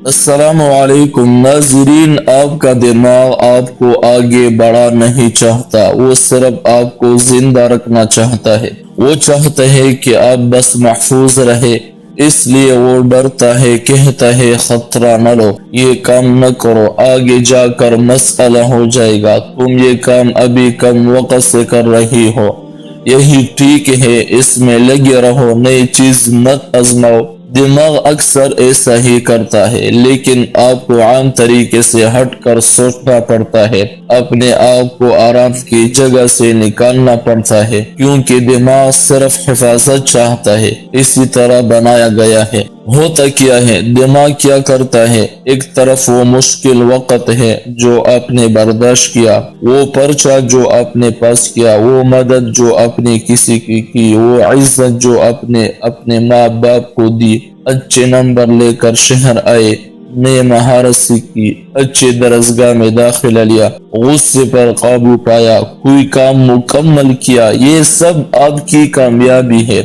السلام علیکم ناظرین، آپ کا دماغ آپ کو آگے بڑھا نہیں چاہتا، وہ صرف آپ کو زندہ رکھنا چاہتا ہے۔ وہ چاہتا ہے کہ آپ بس محفوظ رہے، اس لیے وہ ڈرتا ہے، کہتا ہے خطرہ نہ لو، یہ کام نہ کرو، آگے جا کر مسئلہ ہو جائے گا، تم یہ کام ابھی کم وقت سے کر رہی ہو، یہی ٹھیک ہے، اس میں لگے رہو، نئی چیز مت آزماؤ۔ دماغ اکثر ایسا ہی کرتا ہے، لیکن آپ کو عام طریقے سے ہٹ کر سوچنا پڑتا ہے، اپنے آپ کو آرام کی جگہ سے نکالنا پڑتا ہے، کیونکہ دماغ صرف حفاظت چاہتا ہے، اسی طرح بنایا گیا ہے۔ ہوتا کیا ہے، دماغ کیا کرتا ہے، ایک طرف وہ مشکل وقت ہے جو آپ نے برداشت کیا، وہ پرچہ جو آپ نے پاس کیا، وہ مدد جو آپ نے کسی کی، وہ عزت جو آپ نے اپنے ماں باپ کو دی، اچھے نمبر لے کر شہر آئے، نئے مہارت سیکھی، اچھے درسگاہ میں داخلہ لیا، غصے پر قابو پایا، کوئی کام مکمل کیا، یہ سب آپ کی کامیابی ہے۔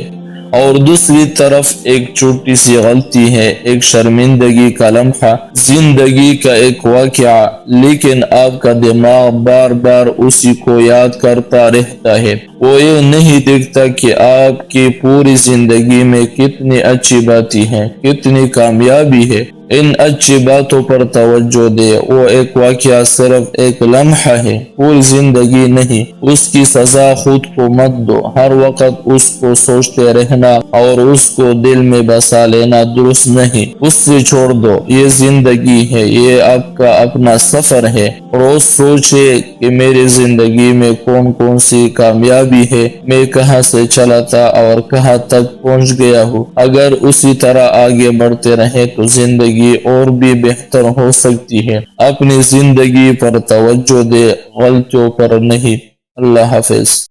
اور دوسری طرف ایک چھوٹی سی غلطی ہے، ایک شرمندگی کا لمحہ، زندگی کا ایک واقعہ، لیکن آپ کا دماغ بار بار اسی کو یاد کرتا رہتا ہے۔ وہ یہ نہیں دیکھتا کہ آپ کی پوری زندگی میں کتنی اچھی باتیں ہیں، کتنی کامیابی ہے۔ ان اچھی باتوں پر توجہ دے، وہ ایک واقعہ صرف ایک لمحہ ہے، پوری زندگی نہیں۔ اس کی سزا خود کو مت دو، ہر وقت اس کو سوچتے رہنا اور اس کو دل میں بسا لینا درست نہیں، اس سے چھوڑ دو، یہ زندگی ہے، یہ آپ کا اپنا سفر ہے۔ روز سوچے کہ میری زندگی میں کون کون سی کامیابی ہے، میں کہاں سے چلا تھا اور کہاں تک پہنچ گیا ہوں۔ اگر اسی طرح آگے بڑھتے رہے تو زندگی اور بھی بہتر ہو سکتی ہے۔ اپنی زندگی پر توجہ دے، غلطیوں پر نہیں۔ اللہ حافظ۔